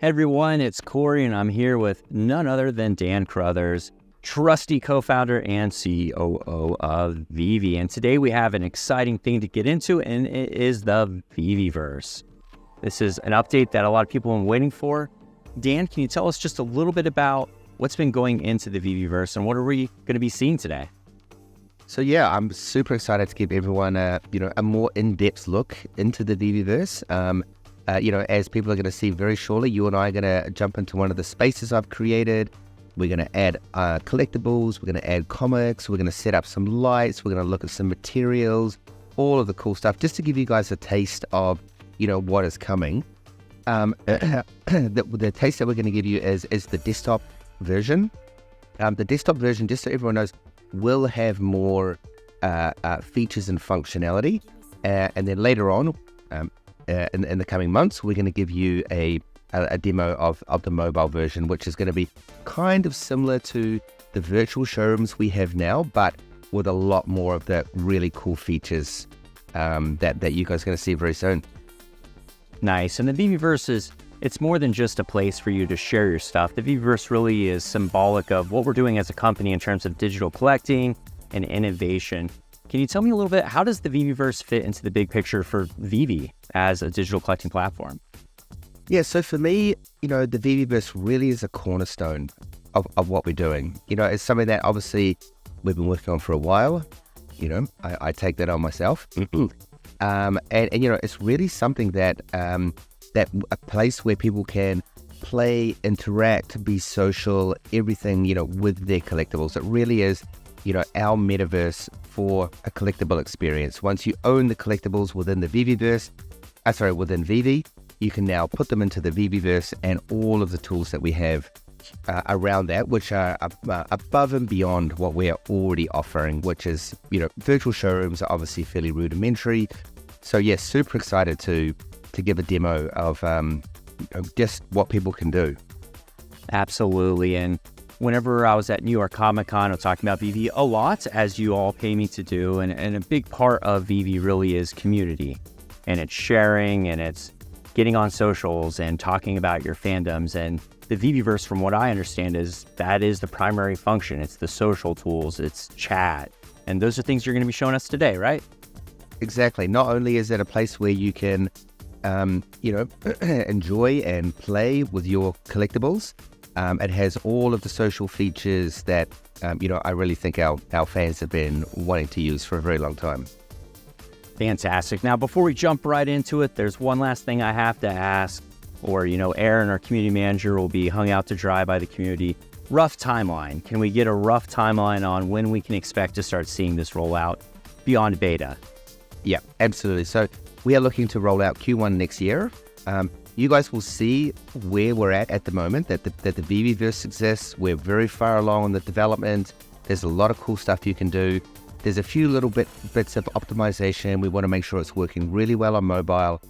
Hey everyone, it's Corey and I'm here with none other than Dan Crothers, trusty co-founder and COO of VeVe. And today we have an exciting thing to get into, and it is the VeVeVerse. This is an update that a lot of people have been waiting for. Dan, can you tell us just a little bit about what's been going into the VeVeVerse and what are we going to be seeing today? So yeah, I'm super excited to give everyone a more in-depth look into the VeVeVerse. As people are going to see very shortly, you and I are going to jump into one of the spaces I've created. We're going to add collectibles, we're going to add comics, we're going to set up some lights, we're going to look at some materials, all of the cool stuff, just to give you guys a taste of, what is coming. The taste that we're going to give you is the desktop version. The desktop version, just so everyone knows, will have more features and functionality. And then later on, in the coming months, we're going to give you a demo of the mobile version, which is going to be kind of similar to the virtual showrooms we have now, but with a lot more of the really cool features that you guys are going to see very soon. Nice. And the VeVeVerse it's more than just a place for you to share your stuff. The VeVeVerse really is symbolic of what we're doing as a company in terms of digital collecting and innovation. Can you tell me a little bit, how does the VeVeVerse fit into the big picture for VeVe as a digital collecting platform? Yeah, so for me, the VeVeVerse really is a cornerstone of what we're doing. It's something that obviously we've been working on for a while. I take that on myself. And it's really something that a place where people can play, interact, be social, everything, with their collectibles. It really is, our metaverse for a collectible experience. Once you own the collectibles within the VeVeVerse, within VeVe, you can now put them into the VeVeVerse and all of the tools that we have around that, which are above and beyond what we are already offering, which is, virtual showrooms are obviously fairly rudimentary. So yes, super excited to give a demo of just what people can do. Absolutely. And whenever I was at New York Comic Con, I was talking about VeVe a lot, as you all pay me to do. And a big part of VeVe really is community. And it's sharing, and it's getting on socials and talking about your fandoms. And the VeVeVerse, from what I understand, that is the primary function. It's the social tools, it's chat. And those are things you're going to be showing us today, right? Exactly. Not only is it a place where you can enjoy and play with your collectibles, it has all of the social features that, I really think our fans have been wanting to use for a very long time. Fantastic. Now, before we jump right into it, there's one last thing I have to ask, or, Aaron, our community manager, will be hung out to dry by the community. Rough timeline. Can we get a rough timeline on when we can expect to start seeing this roll out beyond beta? Yeah, absolutely. So we are looking to roll out Q1 next year. You guys will see where we're at the moment, that the VeVeVerse exists. We're very far along in the development. There's a lot of cool stuff you can do. There's a few little bits of optimization. We want to make sure it's working really well on mobile.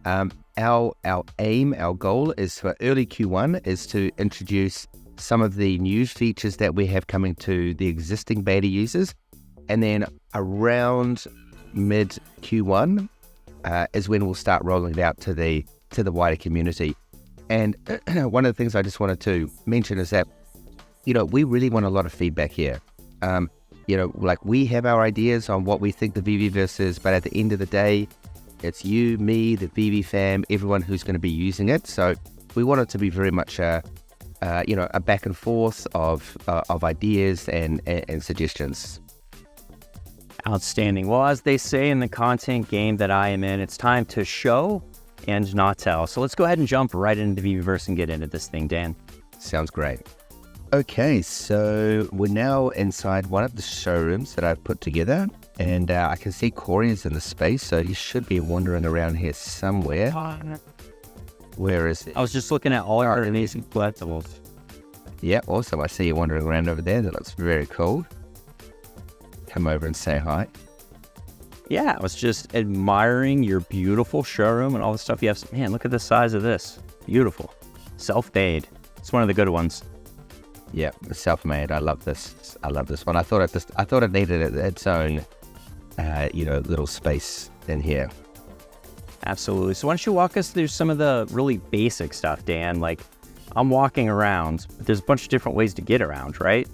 Our goal is for early Q1 is to introduce some of the new features that we have coming to the existing beta users. And then around mid Q1 is when we'll start rolling it out to the wider community. And one of the things I just wanted to mention is that we really want a lot of feedback here. We have our ideas on what we think the VeVeVerse is, but at the end of the day, it's you, me, the VeVe fam, everyone who's going to be using it. So we want it to be very much a back and forth of ideas and suggestions. Outstanding. Well, as they say in the content game that I am in, it's time to show and not tell. So let's go ahead and jump right into the VeVeVerse and get into this thing, Dan. Sounds great. Okay, so we're now inside one of the showrooms that I've put together, and I can see Corey is in the space, so he should be wandering around here somewhere. Where is it? I was just looking at all our amazing collectibles. Yeah, awesome. I see you wandering around over there. That looks very cool. Come over and say hi. Yeah, I was just admiring your beautiful showroom and all the stuff you have. Man, look at the size of this. Beautiful. Self-made. It's one of the good ones. Yeah, self-made. I love this. I love this one. I thought it needed its own, little space in here. Absolutely. So why don't you walk us through some of the really basic stuff, Dan? Like, I'm walking around, but there's a bunch of different ways to get around, right?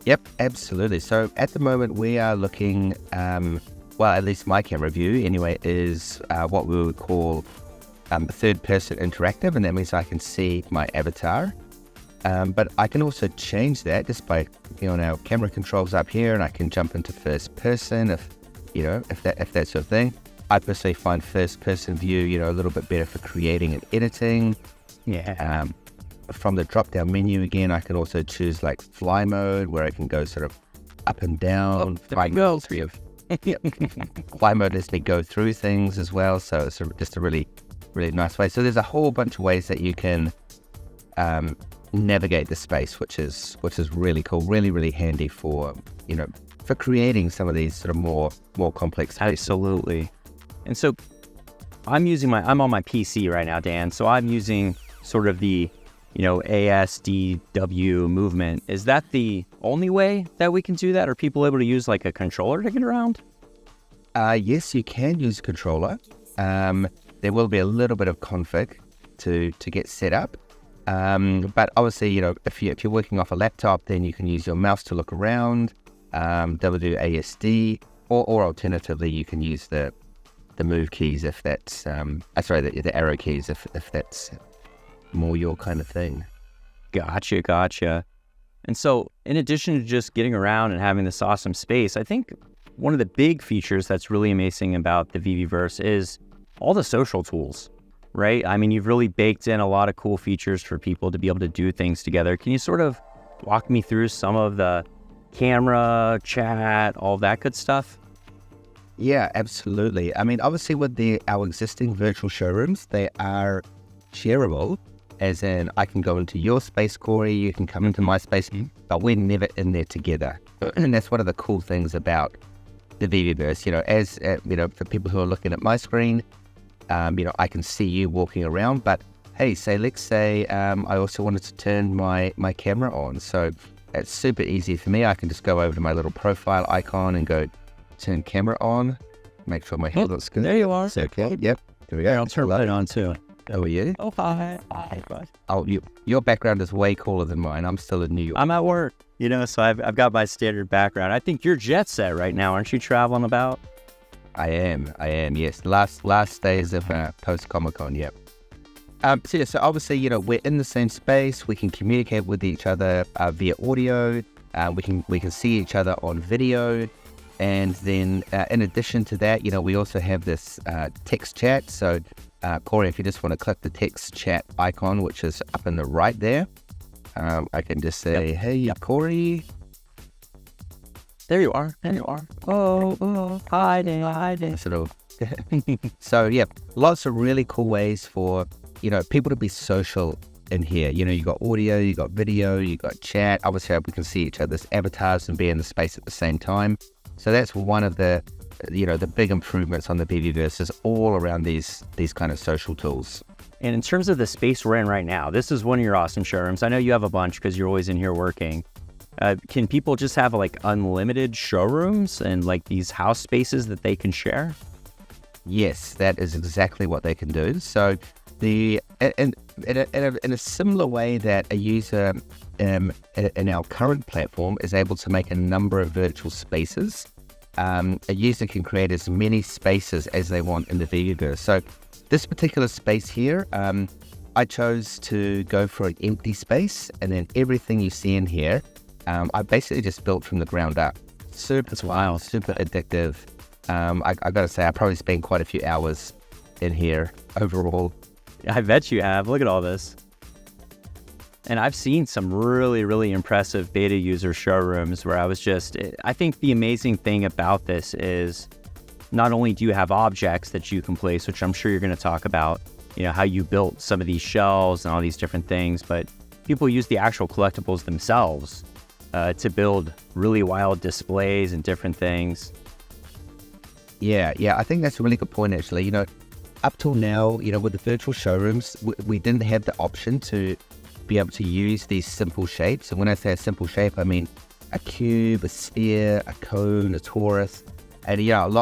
Yep, absolutely. So at the moment we are looking, well, at least my camera view anyway, is what we would call third person interactive, and that means I can see my avatar. But I can also change that just by, on our camera controls up here, and I can jump into first person if that's your thing. I personally find first person view, a little bit better for creating and editing. Yeah. From the drop down menu again, I can also choose like fly mode, where I can go sort of up and down. There we go. Fly mode lets me go through things as well, so it's just a really, really nice way. So there's a whole bunch of ways that you can navigate the space, which is really cool, really, really handy for for creating some of these sort of more complex spaces. Absolutely. And so I'm on my PC right now, Dan. So I'm using sort of the ASDW movement. Is that the only way that we can do that? Are people able to use like a controller to get around? Yes, you can use a controller. There will be a little bit of config to get set up. But obviously, if you're working off a laptop, then you can use your mouse to look around, WASD, or alternatively, you can use the move keys if that's, the arrow keys if that's more your kind of thing. Gotcha. And so in addition to just getting around and having this awesome space, I think one of the big features that's really amazing about the VeVeVerse is all the social tools, right? I mean, you've really baked in a lot of cool features for people to be able to do things together. Can you sort of walk me through some of the camera, chat, all that good stuff? Yeah, absolutely. I mean, obviously with our existing virtual showrooms, they are shareable, as in I can go into your space, Corey, you can come into my space, but we're never in there together. And that's one of the cool things about the VeVeVerse. For people who are looking at my screen, I can see you walking around, but hey, let's say I also wanted to turn my camera on. So it's super easy for me. I can just go over to my little profile icon and go turn camera on, make sure my head looks good. There you are. So, okay, yep. Here we go. Here, I'll turn it on too. How are you? Oh, hi. Hi, bud. Oh, your background is way cooler than mine. I'm still in New York. I'm at work, so I've got my standard background. I think you're jet set right now. Aren't you traveling about? I am, yes. Last days of post-Comic-Con, yep. So obviously, we're in the same space. We can communicate with each other via audio. We can see each other on video. And then in addition to that, we also have this text chat. So Corey, if you just want to click the text chat icon, which is up in the right there, I can just say, Hey, Corey. There you are. Oh, hi there. So yeah, lots of really cool ways for, people to be social in here. You got audio, you got video, you got chat. Obviously, we can see each other's avatars and be in the space at the same time. So that's one of the big improvements on the VeVeVerse is all around these kind of social tools. And in terms of the space we're in right now, this is one of your awesome showrooms. I know you have a bunch because you're always in here working. Can people just have like unlimited showrooms and like these house spaces that they can share? Yes, that is exactly what they can do. So in a similar way that a user in our current platform is able to make a number of virtual spaces, a user can create as many spaces as they want in the VeVeVerse. So this particular space here, I chose to go for an empty space, and then everything you see in here, I basically just built from the ground up. Super wild, super addictive. I got to say, I probably spent quite a few hours in here overall. I bet you have. Look at all this. And I've seen some really, really impressive beta user showrooms where I think the amazing thing about this is not only do you have objects that you can place, which I'm sure you're going to talk about, how you built some of these shells and all these different things, but people use the actual collectibles themselves to build really wild displays and different things. Yeah, I think that's a really good point, actually. Up till now, with the virtual showrooms, we didn't have the option to be able to use these simple shapes. And when I say a simple shape, I mean a cube, a sphere, a cone, a torus. And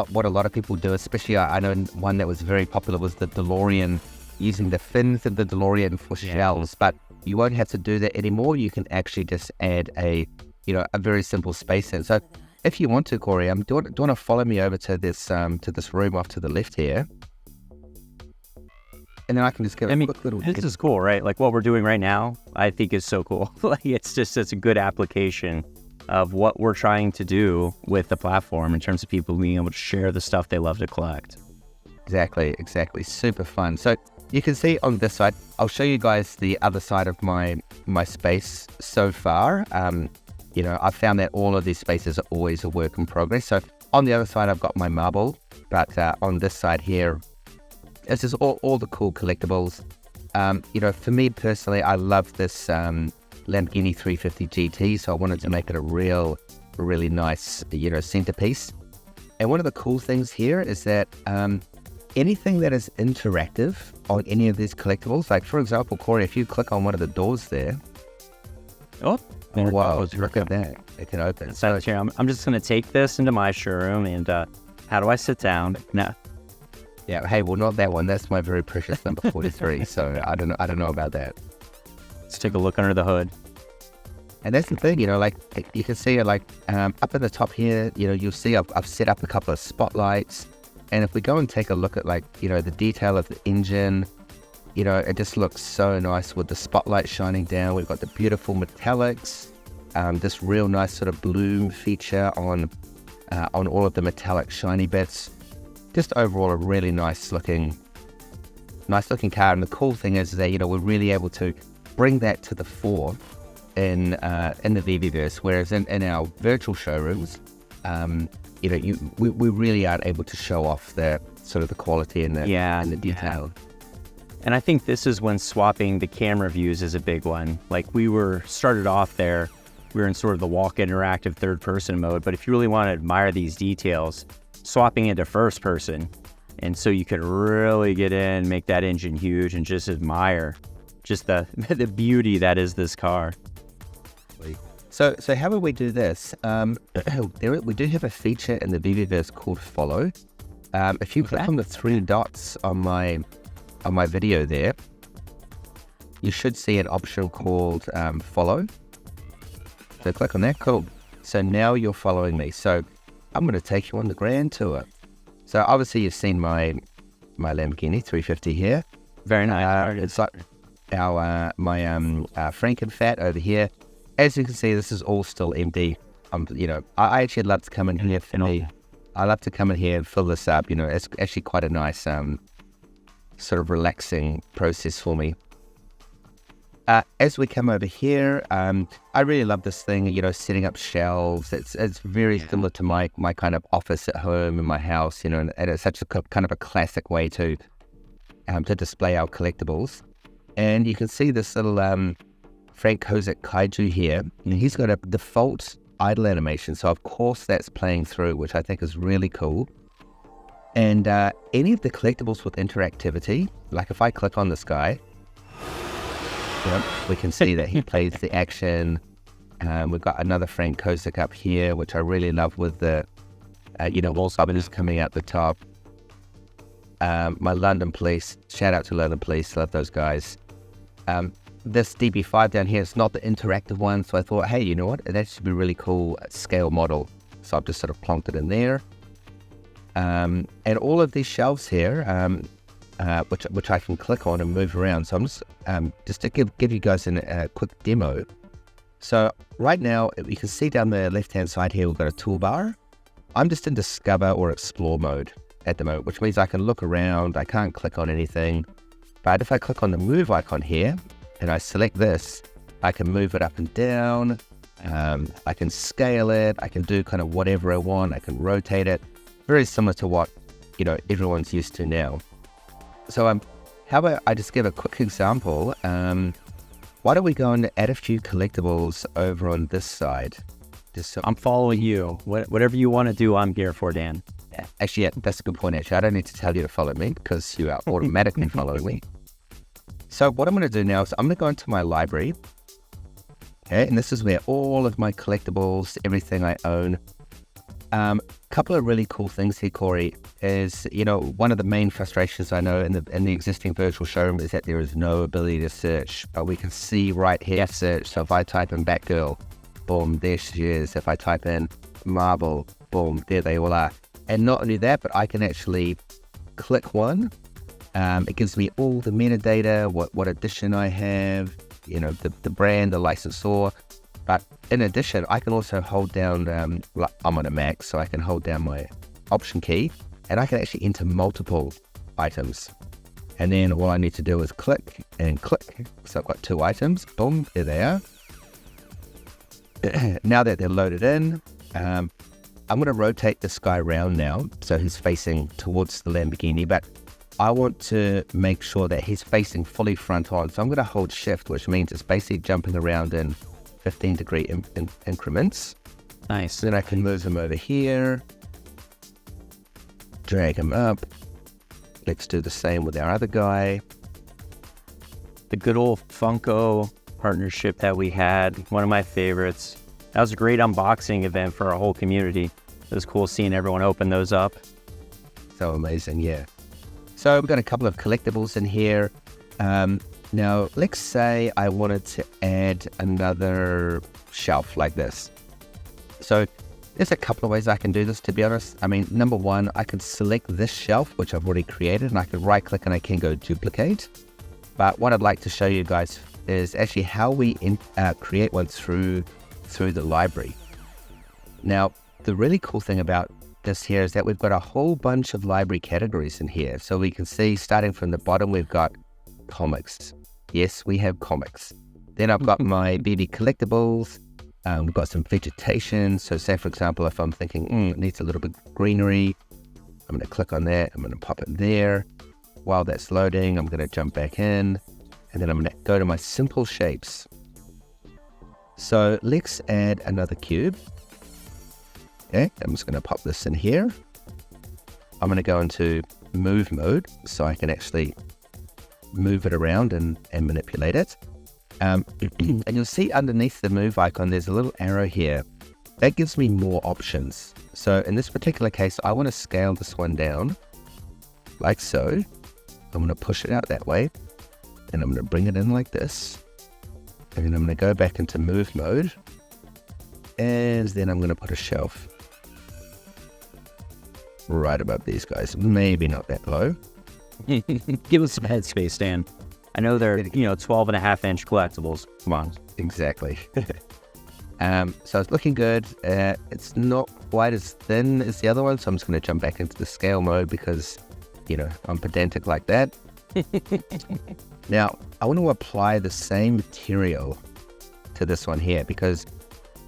what a lot of people do, especially I know one that was very popular was the DeLorean, using the fins of the DeLorean for shells. But you won't have to do that anymore. You can actually just add a very simple space in. So if you want to, Corey, do you want to follow me over to this room off to the left here? And then I can just give a quick little... This is cool, right? Like what we're doing right now, I think is so cool. Like it's a good application of what we're trying to do with the platform in terms of people being able to share the stuff they love to collect. Exactly. Super fun. So you can see on this side, I'll show you guys the other side of my space so far. I found that all of these spaces are always a work in progress. So on the other side, I've got my marble, but on this side here, this is all the cool collectibles. For me personally, I love this Lamborghini 350 GT, so I wanted to make it a really nice, centerpiece. And one of the cool things here is that anything that is interactive on any of these collectibles, like for example, Corey, if you click on one of the doors there, wow, look at that, it can open. So here, I'm just going to take this into my showroom, and how do I sit down? No. Yeah, hey, well, not that one. That's my very precious number 43. So I don't know about that. Let's take a look under the hood. And that's the thing, like you can see, like up at the top here, you'll see I've set up a couple of spotlights. And if we go and take a look at the detail of the engine, it just looks so nice with the spotlight shining down. We've got the beautiful metallics, this real nice sort of bloom feature on all of the metallic shiny bits. Just overall a really nice looking car. And the cool thing is that we're really able to bring that to the fore in the VeVeVerse, whereas in our virtual showrooms, we really aren't able to show off the sort of the quality and the detail. And I think this is when swapping the camera views is a big one. Like we started off there, we were in sort of the walk interactive third person mode, but if you really want to admire these details, swapping into first person, and so you could really get in, make that engine huge, and just admire just the beauty that is this car. So how would we do this? We do have a feature in the VeVeVerse called follow. If you click on the three dots on my video there, you should see an option called follow. So click on that. Cool. So now you're following me. So I'm going to take you on the grand tour. So obviously you've seen my Lamborghini 350 here. Very nice. It's like my Frankenfat over here. As you can see, this is all still empty. I actually love to come in here I love to come in here and fill this up. It's actually quite a nice sort of relaxing process for me. As we come over here, I really love this thing, setting up shelves. It's very similar to my kind of office at home in my house, and it's such a kind of a classic way to display our collectibles. And you can see this little Frank Kozak Kaiju here, and he's got a default idle animation, so of course that's playing through, which I think is really cool. And any of the collectibles with interactivity, like if I click on this guy, we can see that he plays the action. We've got another Frank Kozak up here, which I really love with the, wall is coming out the top. My London Police, shout out to London Police, love those guys. This DB5 down here is not the interactive one, so I thought, hey, you know what, that should be really cool scale model. So I've just sort of plonked it in there. And all of these shelves here, which I can click on and move around. So I'm just to give you guys a quick demo. So right now, you can see down the left-hand side here, we've got a toolbar. I'm just in Discover or Explore mode at the moment, which means I can look around. I can't click on anything. But if I click on the move icon here, and I select this, I can move it up and down. I can scale it. I can do kind of whatever I want. I can rotate it. Very similar to what, everyone's used to now. So how about I just give a quick example? Why don't we go and add a few collectibles over on this side? I'm following you. Whatever you want to do, I'm here for, Dan. Actually, yeah, that's a good point, actually. I don't need to tell you to follow me because you are automatically following me. So what I'm going to do now is I'm going to go into my library. Okay, and this is where all of my collectibles, everything I own, Couple of really cool things here, Corey, is, one of the main frustrations I know in the existing virtual showroom is that there is no ability to search, but we can see right here search. So if I type in Batgirl, boom, there she is. If I type in Marvel, boom, there they all are. And not only that, but I can actually click one. It gives me all the metadata, what edition I have, the brand, the licensor. But in addition, I can also hold down, I'm on a Mac, so I can hold down my Option key, and I can actually enter multiple items. And then all I need to do is click and click. So I've got 2 items, boom, there they are. Now that they're loaded in, I'm going to rotate this guy around now, so he's facing towards the Lamborghini, but I want to make sure that he's facing fully front on. So I'm going to hold shift, which means it's basically jumping around in 15-degree increments. Nice. Then I can move him over here, drag him up. Let's do the same with our other guy. The good old Funko partnership that we had, one of my favorites. That was a great unboxing event for our whole community. It was cool seeing everyone open those up. So amazing, yeah. So we've got a couple of collectibles in here. Now, let's say I wanted to add another shelf like this. So there's a couple of ways I can do this, to be honest. I mean, number one, I could select this shelf, which I've already created, and I could right click and I can go duplicate. But what I'd like to show you guys is actually how we create one through the library. Now, the really cool thing about this here is that we've got a whole bunch of library categories in here. So we can see, starting from the bottom, we've got comics. Yes, we have comics. Then I've got my VeVe Collectibles. We've got some vegetation. So say, for example, if I'm thinking, it needs a little bit of greenery, I'm going to click on that. I'm going to pop it there. While that's loading, I'm going to jump back in. And then I'm going to go to my simple shapes. So let's add another cube. Okay, I'm just going to pop this in here. I'm going to go into move mode so I can actually move it around and manipulate it. And you'll see underneath the move icon, there's a little arrow here. That gives me more options. So in this particular case, I want to scale this one down like so. I'm going to push it out that way, and I'm going to bring it in like this. And then I'm going to go back into move mode, and then I'm going to put a shelf right above these guys. Maybe not that low. Give us some headspace, Dan. I know they're, 12.5-inch collectibles. Come on. Exactly. So it's looking good. It's not quite as thin as the other one, so I'm just going to jump back into the scale mode because, I'm pedantic like that. Now, I want to apply the same material to this one here because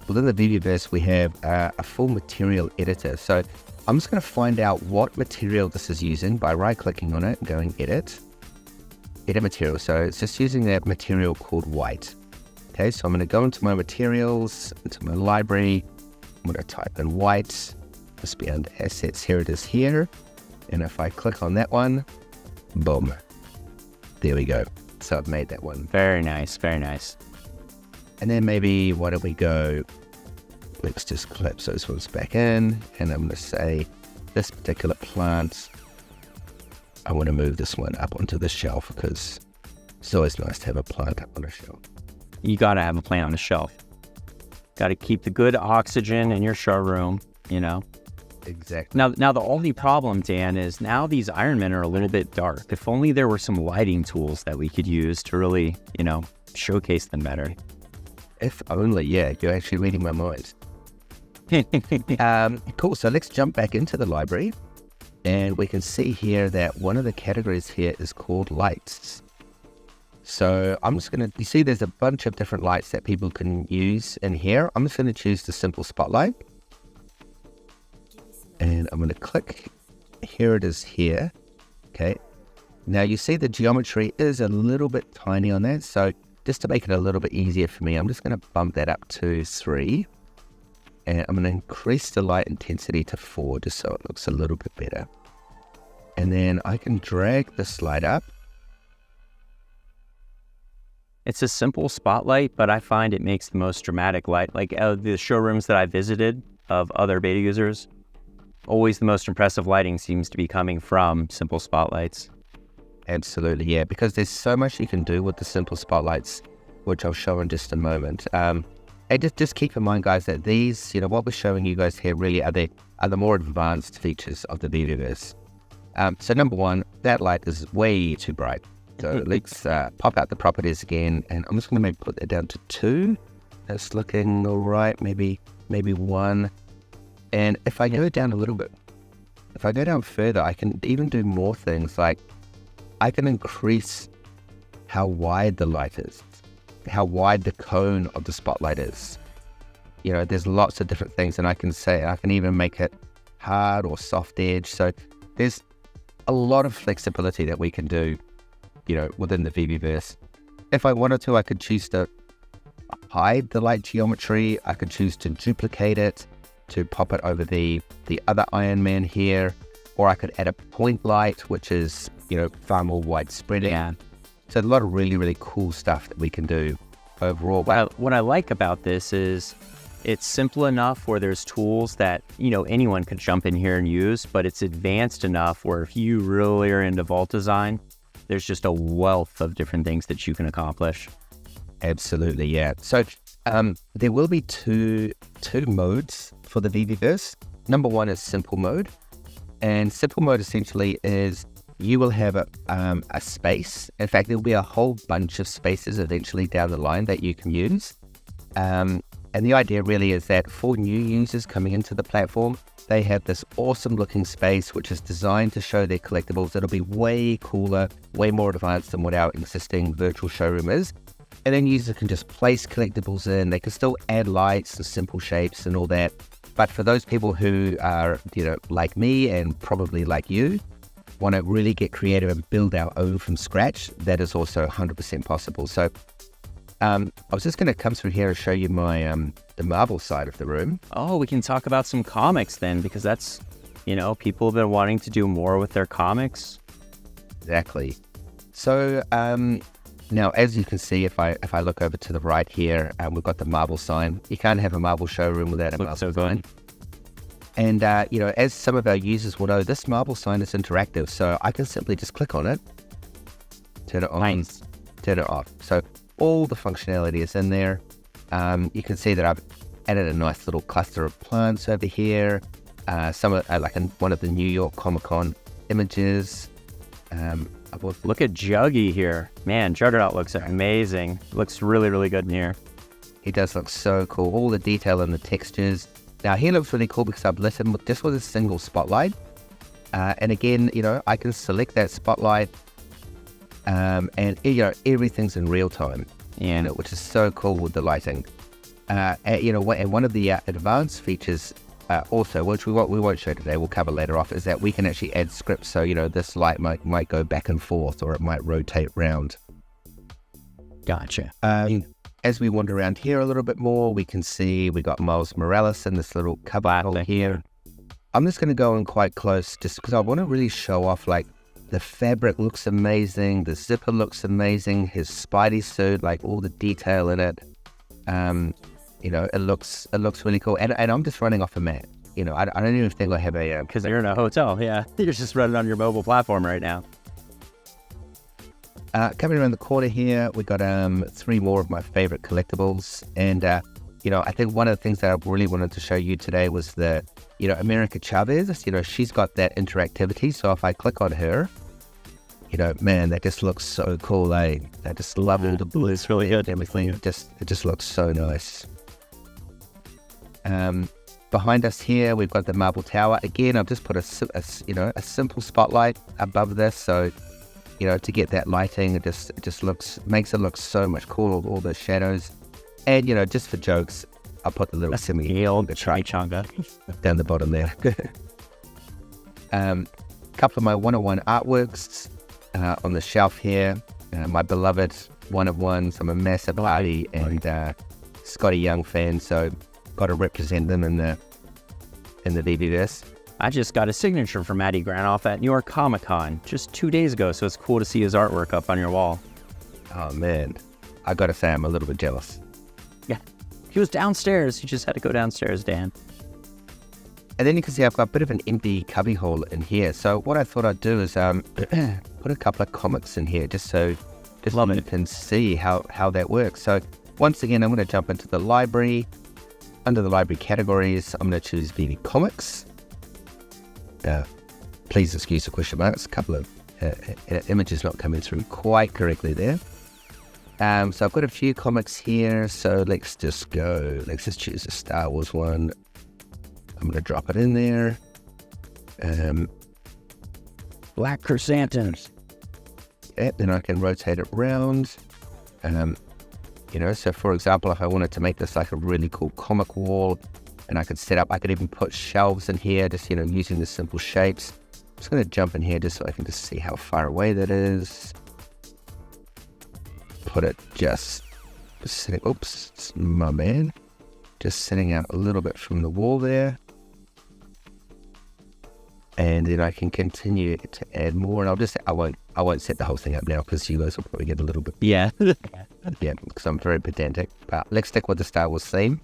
within the VeVeVerse, we have a full material editor. So I'm just going to find out what material this is using by right-clicking on it and going edit material. So it's just using that material called white. Okay, so I'm going to go into my materials, into my library. I'm going to type in white. Must be under assets. Here it is here. And if I click on that one, boom. There we go. So I've made that one. Very nice, very nice. And then maybe, why don't we go, let's just collapse those ones back in. And I'm going to say this particular plant, I want to move this one up onto the shelf because it's always nice to have a plant up on a shelf. You got to have a plant on the shelf. Got to keep the good oxygen in your showroom, Exactly. Now the only problem, Dan, is now these Iron Men are a little bit dark. If only there were some lighting tools that we could use to really, showcase them better. If only, yeah, you're actually reading my mind. Cool, so let's jump back into the library. And we can see here that one of the categories here is called lights. So I'm just going to, you see there's a bunch of different lights that people can use in here. I'm just going to choose the simple spotlight. And I'm going to click, here it is here. Okay. Now you see the geometry is a little bit tiny on that. So just to make it a little bit easier for me, I'm just going to bump that up to 3. And I'm going to increase the light intensity to 4 just so it looks a little bit better. And then I can drag this light up. It's a simple spotlight, but I find it makes the most dramatic light. Like the showrooms that I visited of other beta users, always the most impressive lighting seems to be coming from simple spotlights. Absolutely, yeah, because there's so much you can do with the simple spotlights, which I'll show in just a moment. And just keep in mind, guys, that these, what we're showing you guys here really are the more advanced features of the VeVeVerse. So number one, that light is way too bright. So let's pop out the properties again, and I'm just going to maybe put that down to 2. That's looking all right, maybe 1. And if I go down a little bit, if I go down further, I can even do more things, like I can increase how wide the light is, how wide the cone of the spotlight is. There's lots of different things, and I can even make it hard or soft edge. So there's a lot of flexibility that we can do, within the VeVeVerse. If I wanted to, I could choose to hide the light geometry. I could choose to duplicate it, to pop it over the other Iron Man here, or I could add a point light, which is, far more widespread. Yeah. So a lot of really, really cool stuff that we can do overall. What I like about this is it's simple enough where there's tools that, anyone could jump in here and use, but it's advanced enough where if you really are into vault design, there's just a wealth of different things that you can accomplish. Absolutely, yeah. So there will be two modes for the VeVeVerse. Number one is simple mode. And simple mode essentially is you will have a space. In fact, there'll be a whole bunch of spaces eventually down the line that you can use. And the idea really is that for new users coming into the platform, they have this awesome looking space which is designed to show their collectibles. It'll be way cooler, way more advanced than what our existing virtual showroom is. And then users can just place collectibles in. They can still add lights and simple shapes and all that. But for those people who are, like me and probably like you, want to really get creative and build our own from scratch, that is also 100% possible. So I was just going to come through here and show you my the Marvel side of the room. Oh, we can talk about some comics then, because that's, people have been wanting to do more with their comics. Exactly. So now, as you can see, if I look over to the right here, we've got the Marvel sign. You can't have a Marvel showroom without a Marvel sign. And, as some of our users will know, this Marvel sign is interactive. So I can simply just click on it, turn it on, Nice. Turn it off. So all the functionality is in there. You can see that I've added a nice little cluster of plants over here. Some of, one of the New York Comic-Con images. Look at Juggy here. Man, Juggernaut looks amazing. Looks really, really good in here. He does look so cool. All the detail and the textures. Now, he looks really cool because I've lit him just with a single spotlight. And again, I can select that spotlight. And, everything's in real time. Yeah. Which is so cool with the lighting. And one of the advanced features also, which we won't show today, we'll cover later off, is that we can actually add scripts. So, this light might go back and forth, or it might rotate round. Gotcha. As we wander around here a little bit more, we can see we got Miles Morales in this little cubbyhole here. I'm just going to go in quite close just because I want to really show off, the fabric looks amazing, the zipper looks amazing, his Spidey suit, all the detail in it. It looks really cool. And I'm just running off a mat. I don't even think I have a... Because you're in a hotel, yeah. You're just running on your mobile platform right now. Coming around the corner here, we got 3 more of my favorite collectibles. And, I think one of the things that I really wanted to show you today was the, America Chavez. She's got that interactivity. So if I click on her, man, that just looks so cool, eh? I just love all the blue. It's really good. Everything. It just looks so nice. Behind us here, we've got the Marble Tower. Again, I've just put a simple spotlight above this. So, to get that lighting, it just makes it look so much cooler, all those shadows. And, just for jokes, I'll put the little chimichanga down the bottom there. Couple of my one-on-one artworks on the shelf here. My beloved one-of-ones. I'm a massive Hardy and Scotty Young fan, so got to represent them in the VeVeVerse. I just got a signature from Matty Granoff at New York Comic Con just 2 days ago, so it's cool to see his artwork up on your wall. Oh man, I gotta say I'm a little bit jealous. Yeah, he was downstairs. He just had to go downstairs, Dan. And then you can see I've got a bit of an empty cubby hole in here. So what I thought I'd do is put a couple of comics in here just so you can see how that works. So once again, I'm going to jump into the library. Under the library categories, I'm going to choose VeVe Comics. Please excuse the question marks. A couple of images not coming through quite correctly there. So I've got a few comics here. So let's just go. Let's just choose a Star Wars one. I'm going to drop it in there. Black chrysanthemums. Yeah, then I can rotate it around. So for example, if I wanted to make this like a really cool comic wall, and I could even put shelves in here, just, using the simple shapes. I'm just going to jump in here just so I can just see how far away that is. Put it just sitting, oops, my man. Just sitting out a little bit from the wall there. And then I can continue to add more, and I won't set the whole thing up now because you guys will probably get a little bit. Yeah. Yeah, because I'm very pedantic. But let's stick with the Star Wars theme.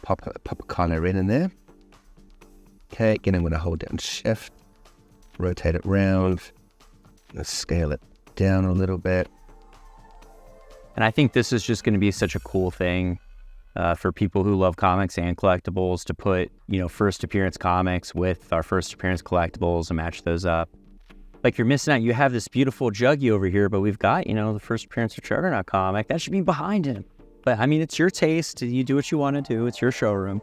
Pop a Kylo Ren in there. Okay, again I'm going to hold down Shift, rotate it around, let's scale it down a little bit. And I think this is just going to be such a cool thing for people who love comics and collectibles to put, first appearance comics with our first appearance collectibles and match those up. Like, you're missing out. You have this beautiful Juggy over here, but we've got, the first appearance of Juggernaut comic. That should be behind him. But, it's your taste. You do what you want to do. It's your showroom.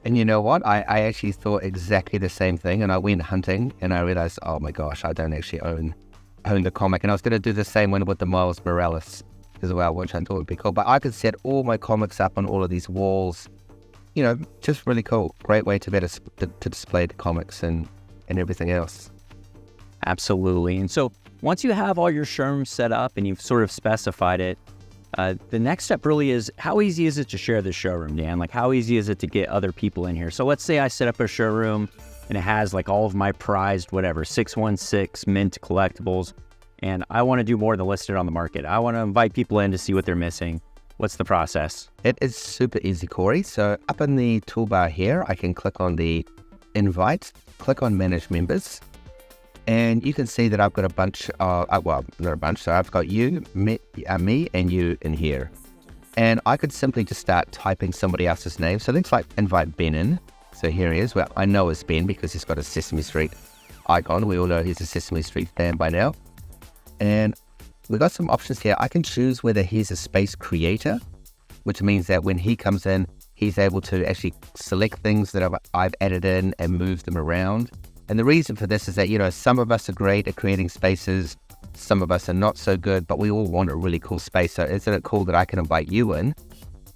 And you know what? I actually thought exactly the same thing. And I went hunting and I realized, oh my gosh, I don't actually own the comic. And I was going to do the same one with the Miles Morales as well, which I thought would be cool. But I could set all my comics up on all of these walls. Just really cool. Great way to better to display the comics and everything else. Absolutely. And so once you have all your showrooms set up and you've sort of specified it, the next step really is, how easy is it to share the showroom, Dan? Like, how easy is it to get other people in here? So let's say I set up a showroom and it has like all of my prized, 616 mint collectibles, and I want to do more than listed on the market. I want to invite people in to see what they're missing. What's the process? It is super easy, Corey. So up in the toolbar here, I can click on the invite, click on manage members. And you can see that I've got a bunch of, not a bunch, so I've got you, me, and you in here. And I could simply just start typing somebody else's name. So let's invite Ben in. So here he is. Well, I know it's Ben because he's got a Sesame Street icon. We all know he's a Sesame Street fan by now. And we've got some options here. I can choose whether he's a space creator, which means that when he comes in, he's able to actually select things that I've added in and move them around. And the reason for this is that, some of us are great at creating spaces, some of us are not so good, but we all want a really cool space. So isn't it cool that I can invite you in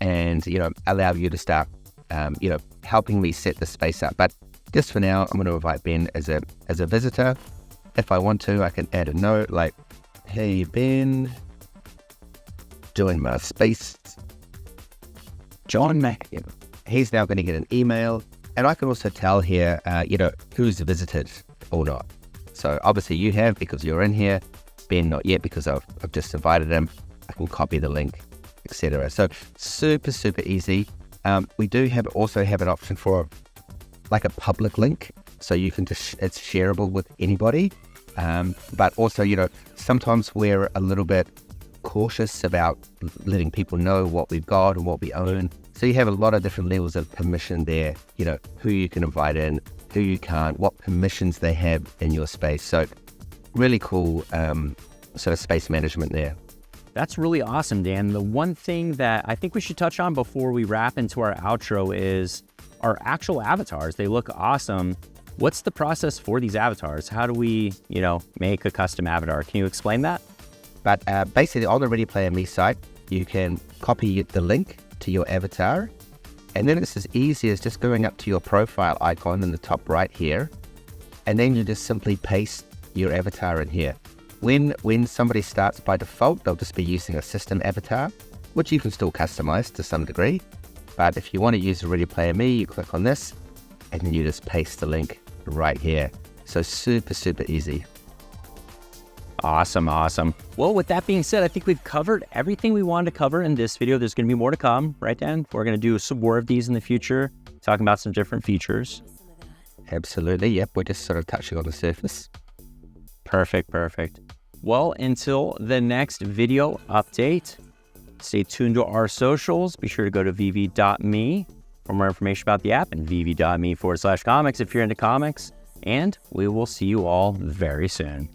and, allow you to start, helping me set the space up. But just for now, I'm going to invite Ben as a visitor. If I want to, I can add a note like, hey, Ben, join my space. John Mac. He's now going to get an email. And I can also tell here, who's visited or not. So obviously you have because you're in here. Ben not yet because I've just invited him. I can copy the link, etc. So super, super easy. We do also have an option for like a public link. So you can it's shareable with anybody. But also, sometimes we're a little bit cautious about letting people know what we've got and what we own. So you have a lot of different levels of permission there, who you can invite in, who you can't, what permissions they have in your space. So really cool sort of space management there. That's really awesome, Dan. The one thing that I think we should touch on before we wrap into our outro is our actual avatars. They look awesome. What's the process for these avatars? How do we, make a custom avatar? Can you explain that? But basically on the Ready Player Me site, you can copy the link to your avatar, and then it's as easy as just going up to your profile icon in the top right here, and then you just simply paste your avatar in here. When somebody starts by default, they'll just be using a system avatar, which you can still customize to some degree. But if you want to use the Ready Player Me, you click on this, and then you just paste the link right here. So super, super easy. Awesome. Well, with that being said, I think we've covered everything we wanted to cover in this video. There's going to be more to come, right, Dan? We're going to do some more of these in the future, talking about some different features. Absolutely. Yep. We're just sort of touching on the surface. Perfect. Well, until the next video update, stay tuned to our socials. Be sure to go to VeVe.me for more information about the app, and VeVe.me/comics if you're into comics. And we will see you all very soon.